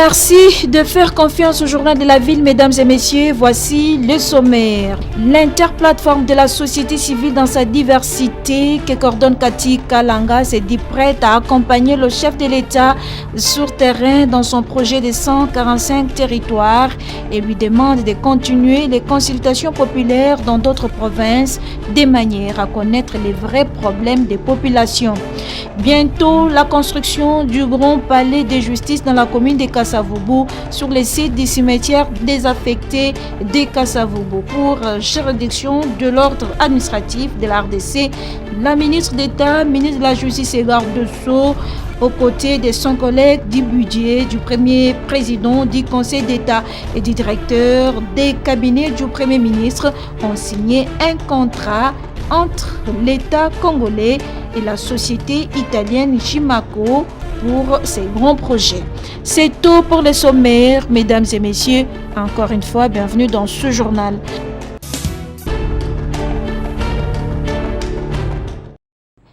Merci de faire confiance au journal de la ville, mesdames et messieurs. Voici le sommaire. L'interplateforme de la société civile dans sa diversité que coordonne Cathy Kalanga s'est dit prête à accompagner le chef de l'État sur terrain dans son projet de 145 territoires et lui demande de continuer les consultations populaires dans d'autres provinces de manière à connaître les vrais problèmes des populations. Bientôt, la construction du grand palais de justice dans la commune de Kasavubu sur les sites du cimetière désaffecté de Kasavubu pour juridiction de l'ordre administratif de la RDC. La ministre d'État, ministre de la Justice et garde de Sceaux, aux côtés de son collègue du budget, du premier président du Conseil d'État et du directeur des cabinets du Premier ministre, ont signé un contrat entre l'État congolais et la société italienne Jimaco pour ces grands projets. C'est tout pour les sommaires, mesdames et messieurs. Encore une fois, bienvenue dans ce journal.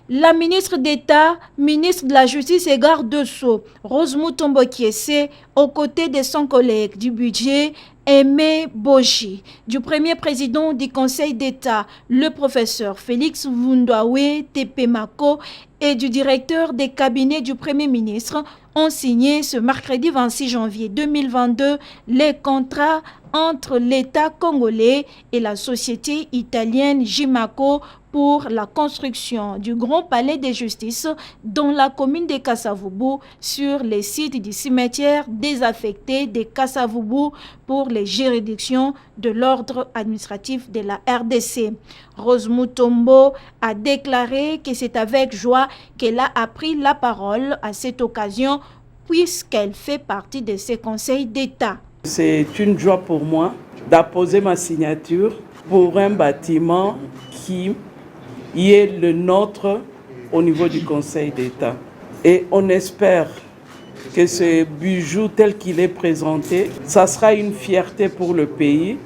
La ministre d'État, ministre de la Justice et garde de Sceaux, Rose Mutombo Kiese, aux côtés de son collègue du budget, Aimé Boji, du premier président du Conseil d'État, le professeur Félix Vundawe Tepemako, et du directeur des cabinets du Premier ministre, ont signé ce mercredi 26 janvier 2022 les contrats entre l'État congolais et la société italienne Jimaco pour la construction du Grand Palais de Justice dans la commune de Kasavubu sur les sites du cimetière désaffecté de Kasavubu pour les juridictions de l'ordre administratif de la RDC. Rose Mutombo a déclaré que c'est avec joie qu'elle a pris la parole à cette occasion puisqu'elle fait partie de ce conseil d'État. C'est une joie pour moi d'apposer ma signature pour un bâtiment qui est le nôtre au niveau du Conseil d'État. Et on espère que ce bijou tel qu'il est présenté, ça sera une fierté pour le pays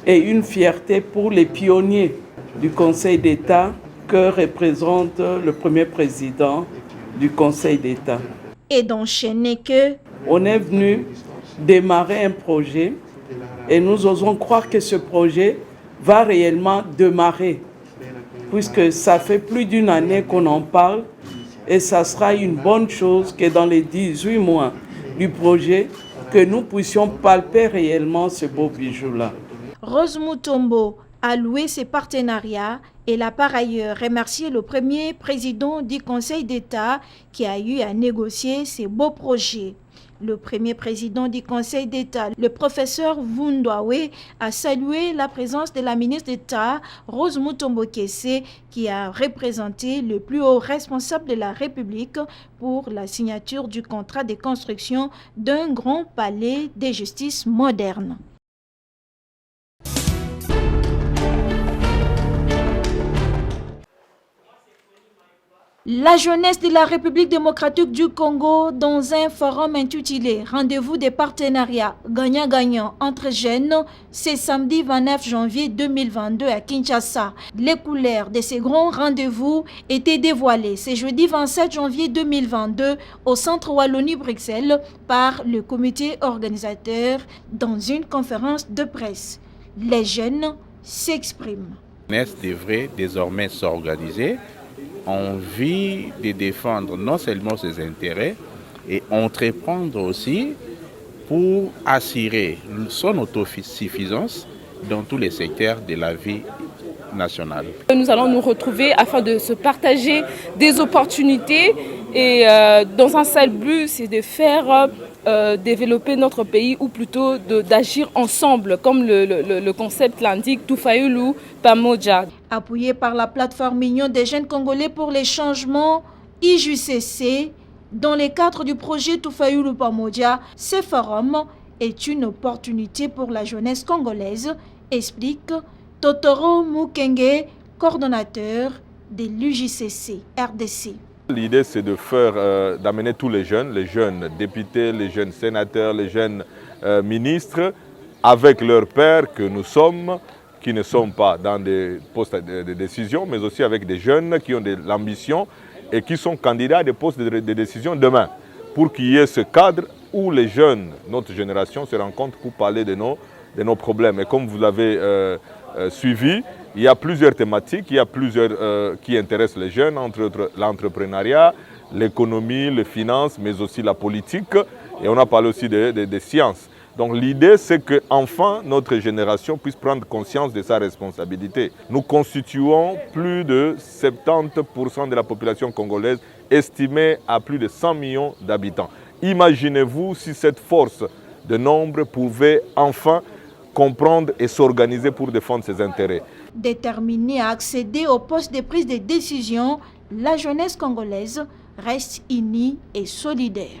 et une fierté pour les pionniers du Conseil d'État que représente le premier président du Conseil d'État. Et d'enchaîner que on est venu démarrer un projet et nous osons croire que ce projet va réellement démarrer puisque ça fait plus d'une année qu'on en parle et ça sera une bonne chose que dans les 18 mois du projet que nous puissions palper réellement ce beau bijou-là. Rose Mutombo a loué ses partenariats et a par ailleurs remercié le premier président du Conseil d'État qui a eu à négocier ces beaux projets. Le premier président du Conseil d'État, le professeur Vundawe, a salué la présence de la ministre d'État, Rose Mutombo Kiese, qui a représenté le plus haut responsable de la République pour la signature du contrat de construction d'un grand palais de justice moderne. La jeunesse de la République démocratique du Congo dans un forum intitulé « Rendez-vous des partenariats gagnant-gagnant entre jeunes » c'est samedi 29 janvier 2022 à Kinshasa. Les couleurs de ces grands rendez-vous étaient dévoilées ce jeudi 27 janvier 2022 au Centre Wallonie-Bruxelles par le comité organisateur dans une conférence de presse. Les jeunes s'expriment. La jeunesse devrait désormais s'organiser envie de défendre non seulement ses intérêts et entreprendre aussi pour assurer son autosuffisance dans tous les secteurs de la vie nationale. Nous allons nous retrouver afin de se partager des opportunités et dans un seul but, c'est de faire développer notre pays ou plutôt d'agir ensemble comme le concept l'indique, Tufayulu Pamoja. Appuyé par la plateforme Union des jeunes congolais pour les changements IJCC, dans le cadre du projet Tufayulu Pamoja, ce forum est une opportunité pour la jeunesse congolaise, explique Totoro Mukenge, coordonnateur de l'UJCC RDC. L'idée, c'est de d'amener tous les jeunes députés, les jeunes sénateurs, les jeunes ministres, avec leurs pairs que nous sommes, qui ne sont pas dans des postes de décision, mais aussi avec des jeunes qui ont de l'ambition et qui sont candidats à des postes de décision demain, pour qu'il y ait ce cadre où les jeunes, notre génération, se rencontrent pour parler de nos problèmes. Et comme vous l'avez suivi, il y a plusieurs thématiques, il y a plusieurs qui intéressent les jeunes, entre autres l'entrepreneuriat, l'économie, les finances, mais aussi la politique. Et on a parlé aussi des sciences. Donc l'idée, c'est qu'enfin, notre génération puisse prendre conscience de sa responsabilité. Nous constituons plus de 70% de la population congolaise, estimée à plus de 100 millions d'habitants. Imaginez-vous si cette force de nombre pouvait enfin comprendre et s'organiser pour défendre ses intérêts. Déterminée à accéder au poste de prise de décision, la jeunesse congolaise reste unie et solidaire.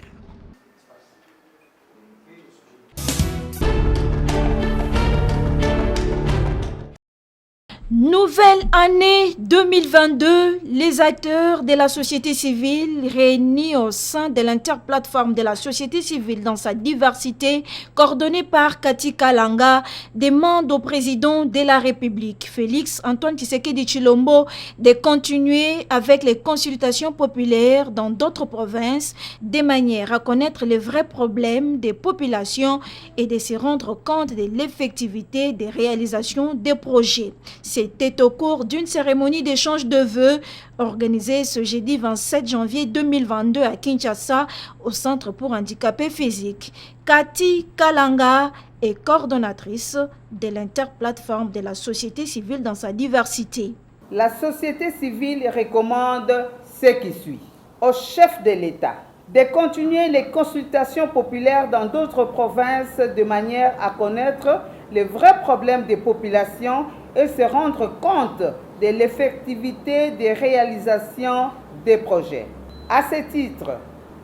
Nouvelle année 2022, les acteurs de la société civile réunis au sein de l'interplateforme de la société civile dans sa diversité, coordonnée par Cathy Kalanga, demandent au président de la République, Félix Antoine Tshisekedi Tshilombo, de continuer avec les consultations populaires dans d'autres provinces, de manière à connaître les vrais problèmes des populations et de se rendre compte de l'effectivité des réalisations des projets. C'était au cours d'une cérémonie d'échange de vœux organisée ce jeudi 27 janvier 2022 à Kinshasa au Centre pour handicapés physiques. Cathy Kalanga est coordonnatrice de l'interplateforme de la société civile dans sa diversité. La société civile recommande ce qui suit au chef de l'État de continuer les consultations populaires dans d'autres provinces de manière à connaître les vrais problèmes des populations et se rendre compte de l'effectivité des réalisations des projets. À ce titre,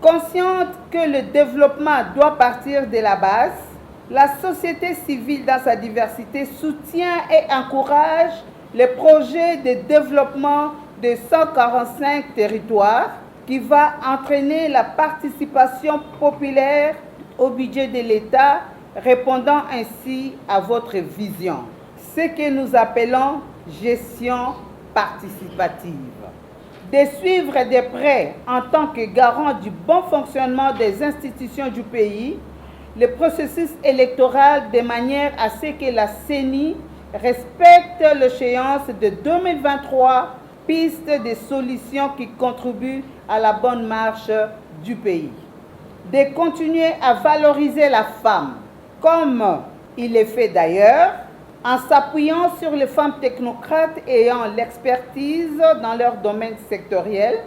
consciente que le développement doit partir de la base, la société civile dans sa diversité soutient et encourage les projets de développement de 145 territoires qui va entraîner la participation populaire au budget de l'État, répondant ainsi à votre vision. Ce que nous appelons gestion participative. De suivre de près, en tant que garant du bon fonctionnement des institutions du pays, le processus électoral de manière à ce que la CENI respecte l'échéance de 2023, piste de solutions qui contribuent à la bonne marche du pays. De continuer à valoriser la femme, comme il est fait d'ailleurs, en s'appuyant sur les femmes technocrates ayant l'expertise dans leur domaine sectoriel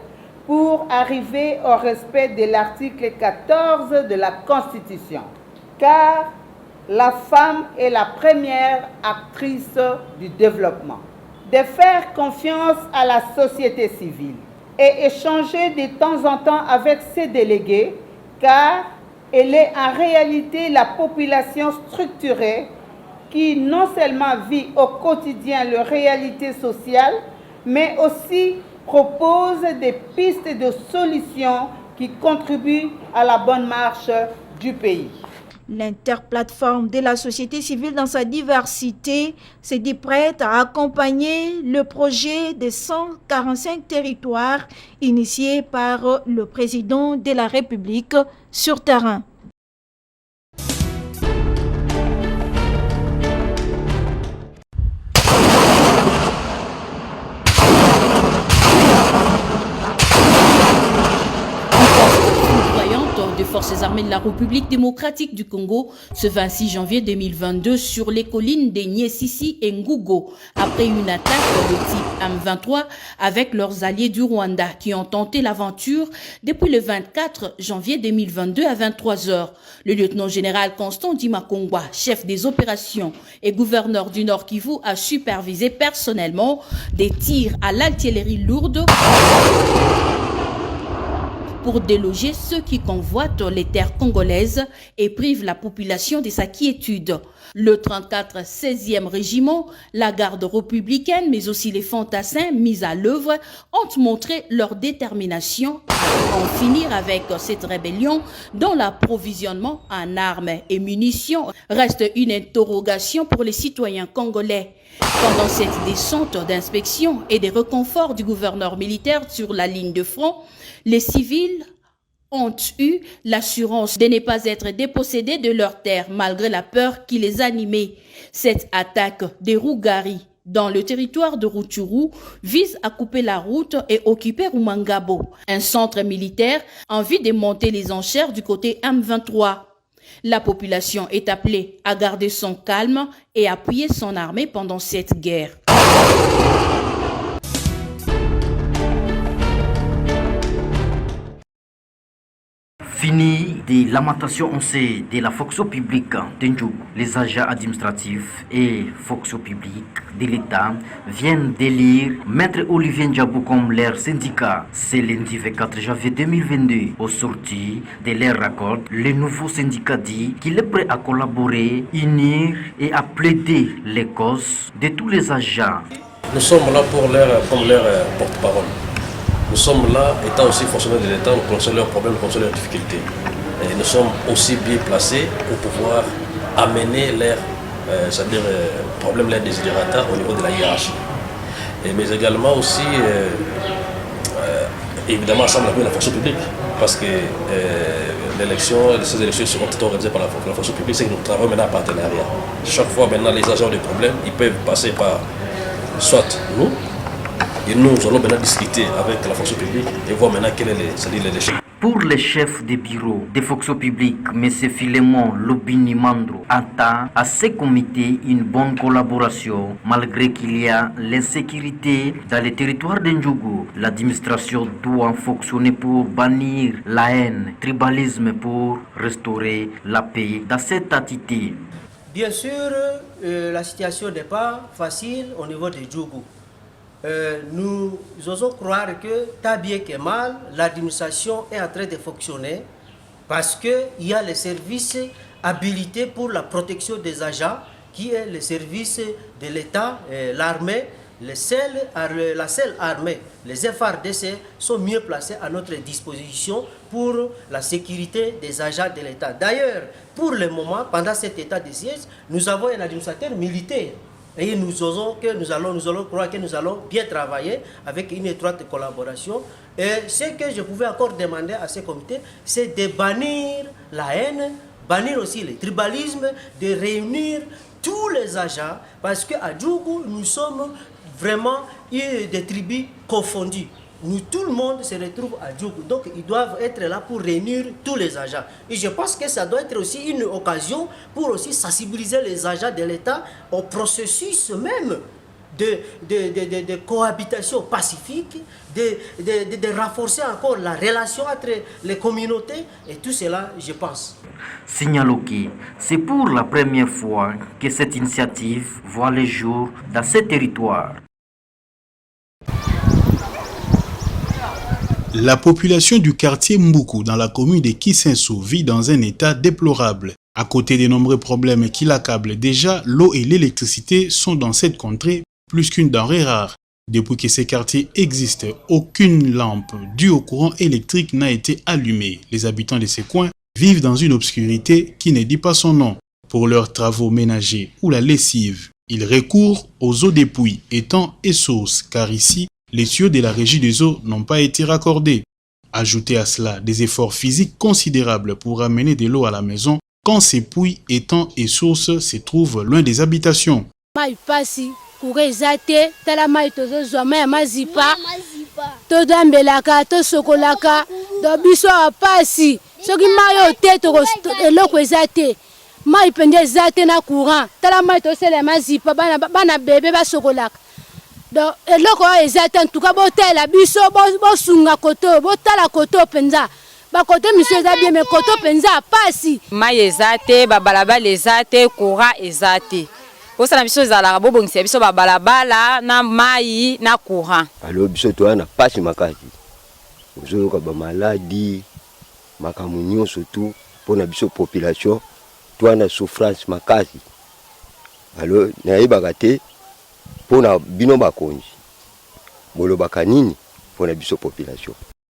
pour arriver au respect de l'article 14 de la Constitution. Car la femme est la première actrice du développement. De faire confiance à la société civile et échanger de temps en temps avec ses délégués, car elle est en réalité la population structurée qui non seulement vit au quotidien les réalités sociales, mais aussi propose des pistes de solutions qui contribuent à la bonne marche du pays. L'interplateforme de la société civile dans sa diversité s'est dit prête à accompagner le projet des 145 territoires initié par le président de la République sur terrain. Des forces armées de la République démocratique du Congo ce 26 janvier 2022 sur les collines de Nyesisi et Ngugo après une attaque de type M23 avec leurs alliés du Rwanda qui ont tenté l'aventure depuis le 24 janvier 2022 à 23h. Le lieutenant-général Constant Dimakongwa, chef des opérations et gouverneur du Nord Kivu, a supervisé personnellement des tirs à l'artillerie lourde pour déloger ceux qui convoitent les terres congolaises et privent la population de sa quiétude. Le 34 16e régiment, la garde républicaine, mais aussi les fantassins mis à l'œuvre ont montré leur détermination à en finir avec cette rébellion dont l'approvisionnement en armes et munitions reste une interrogation pour les citoyens congolais. Pendant cette descente d'inspection et des reconforts du gouverneur militaire sur la ligne de front, les civils ont eu l'assurance de ne pas être dépossédés de leurs terres malgré la peur qui les animait. Cette attaque des Rougari dans le territoire de Rutshuru vise à couper la route et occuper Rumangabo, un centre militaire en vue de monter les enchères du côté M23. La population est appelée à garder son calme et appuyer son armée pendant cette guerre. Fini des lamentations oncées de la fonction publique d'Ndjougou, les agents administratifs et fonction publique de l'État viennent d'élire Maître Olivier Ndjabou comme leur syndicat. C'est lundi 24 janvier 2022. Au sorti de leur raccord, le nouveau syndicat dit qu'il est prêt à collaborer, unir et à plaider les causes de tous les agents. Nous sommes là comme leur porte-parole. Nous sommes là, étant aussi fonctionnaires de l'État, nous connaissons leurs problèmes, nous connaissons leurs difficultés. Et nous sommes aussi bien placés pour pouvoir amener leurs problèmes, leurs desiderata au niveau de la hiérarchie. Mais également aussi, évidemment, ensemble avec la fonction publique, parce que ces élections seront organisées par la fonction publique, c'est que nous travaillons maintenant en partenariat. Chaque fois maintenant, les agents ont des problèmes, ils peuvent passer par soit nous, et nous allons maintenant discuter avec la fonction publique et voir maintenant quel est les déchets. Pour le chef de bureau des fonctions publiques, M. Philémon Lobini Mandro, attend à ce comité une bonne collaboration malgré qu'il y a l'insécurité dans les territoires d'Ndjougou. L'administration doit fonctionner pour bannir la haine, tribalisme pour restaurer la paix dans cette attitude. Bien sûr, la situation n'est pas facile au niveau de Ndjougou. Nous osons croire que tant bien que mal, l'administration est en train de fonctionner parce qu'il y a les services habilités pour la protection des agents, qui est le service de l'État, l'armée, la seule armée, les FARDC sont mieux placés à notre disposition pour la sécurité des agents de l'État. D'ailleurs, pour le moment, pendant cet état de siège, nous avons un administrateur militaire. Et nous allons croire que nous allons bien travailler avec une étroite collaboration. Et ce que je pouvais encore demander à ce comité, c'est de bannir la haine, bannir aussi le tribalisme, de réunir tous les agents, parce qu'à Ndjougou, nous sommes vraiment des tribus confondues. Nous, tout le monde se retrouve à Ndjougou, donc ils doivent être là pour réunir tous les agents. Et je pense que ça doit être aussi une occasion pour aussi sensibiliser les agents de l'État au processus même de cohabitation pacifique, de renforcer encore la relation entre les communautés, et tout cela, je pense. Signalons que c'est pour la première fois que cette initiative voit le jour dans ce territoire. La population du quartier Mboukou dans la commune de Kisenso vit dans un état déplorable. À côté des nombreux problèmes qui l'accablent déjà, l'eau et l'électricité sont dans cette contrée plus qu'une denrée rare. Depuis que ces quartiers existent, aucune lampe due au courant électrique n'a été allumée. Les habitants de ces coins vivent dans une obscurité qui ne dit pas son nom. Pour leurs travaux ménagers ou la lessive, ils recourent aux eaux des puits, étangs et sources, car ici, les tuyaux de la régie des eaux n'ont pas été raccordés. Ajoutez à cela des efforts physiques considérables pour amener de l'eau à la maison quand ces puits, étangs et sources se trouvent loin des habitations. Donc, eloko ezate en tout cas botela biso bosunga koto botala koto penza ba kote monsieur za bien mais koto penza pasi mai ezate ba balabala ezate courant ezate posala biso zala bobongisa biso ba balabala na mai na courant alors biso to na pasi makati biso ko ba maladie makamunyo surtout pour na biso population to na souffrance makati alors na ibagate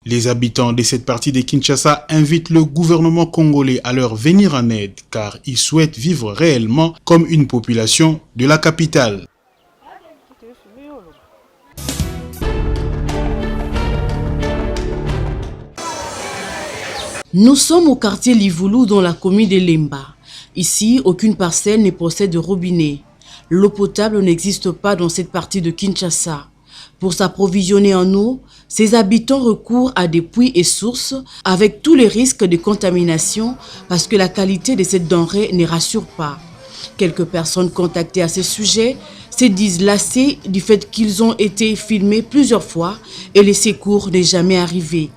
Les habitants de cette partie de Kinshasa invitent le gouvernement congolais à leur venir en aide car ils souhaitent vivre réellement comme une population de la capitale. Nous sommes au quartier Livoulou dans la commune de Lemba. Ici, aucune parcelle ne possède de robinet. L'eau potable n'existe pas dans cette partie de Kinshasa. Pour s'approvisionner en eau, ces habitants recourent à des puits et sources avec tous les risques de contamination parce que la qualité de cette denrée ne rassure pas. Quelques personnes contactées à ce sujet se disent lassées du fait qu'ils ont été filmés plusieurs fois et les secours n'est jamais arrivé.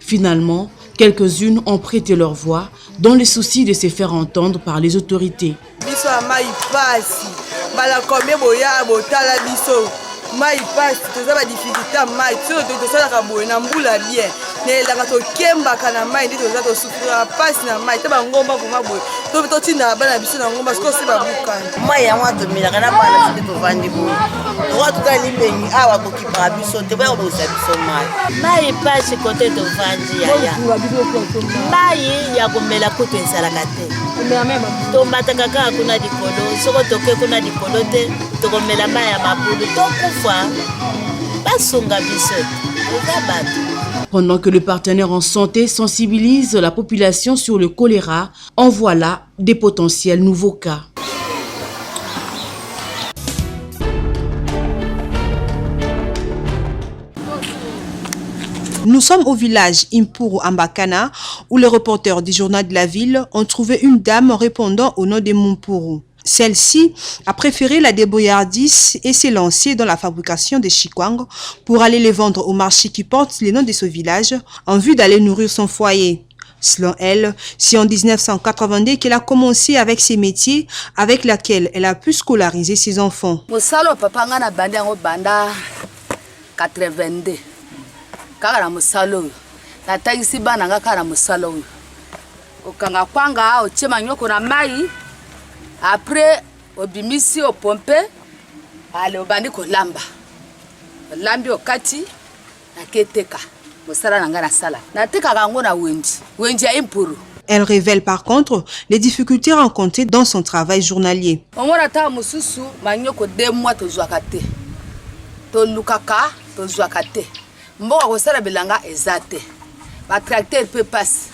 Finalement, quelques-unes ont prêté leur voix dans le souci de se faire entendre par les autorités. Mai passe toza ba difficulté mai so toza ka boye na mbula bien ne la to kemba kana mai ndi toza to sufura passe na mai taba ngomba ko maboye to tina bana biso na ngomba siko se ba bukana mai ya wato mila kana bana ndi to vandi bo wato ka limbengi awa ko kipa biso te ba ko sa biso mai passe côté to vandi ya mai ya komela ko pensala kate to mataka ka kuna dikolo soko toke kuna dikolo te to komela mai ya mapudu to Pendant que le partenaire en santé sensibilise la population sur le choléra, en voilà des potentiels nouveaux cas. Nous sommes au village Impuru Ambakana où les reporters du journal de la ville ont trouvé une dame répondant au nom de Mumpuru. Celle-ci a préféré la débrouillardise et s'est lancée dans la fabrication de chikwang pour aller les vendre au marché qui porte le nom de ce village en vue d'aller nourrir son foyer. Selon elle, c'est en 1982 qu'elle a commencé avec ces métiers avec lesquels elle a pu scolariser ses enfants. Musalo papa ngana bande ngo banda 82. Kaka musalo. Na tagisi bana ngaka musalo. Okanga kwanga ochema nyoko na mai. Après, au bimisi au pompe, allez au bandi ko lamba. Lambi au kati, na keteka. Mosala nanga na sala. Na teka kango na wendi. Wendi ya Impuru. Elle révèle par contre les difficultés rencontrées dans son travail journalier. Omona ta mususu manyoko 2 mois to zwakate. To lukaka to zwakate. Mboka ko sala bilanga ezate. Ba tracteur peut passer.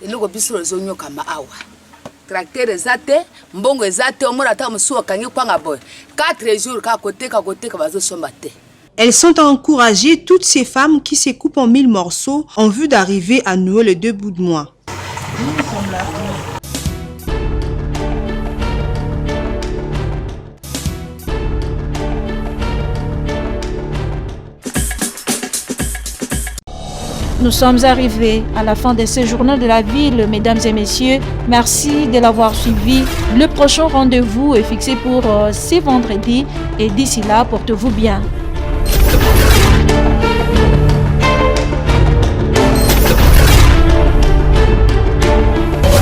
Eloko biso zonyo kama awa. Tracteur ezate, mbongo ezate, omora ta musu akangi kwanga boy. 4 jours ka côté ka bazo sombate. Elles sont à encourager toutes ces femmes qui se coupent en 1000 morceaux en vue d'arriver à nouer les 2 bouts de mois. Nous sommes arrivés à la fin de ce journal de la ville, mesdames et messieurs. Merci de l'avoir suivi. Le prochain rendez-vous est fixé pour ce vendredi et d'ici là, portez-vous bien.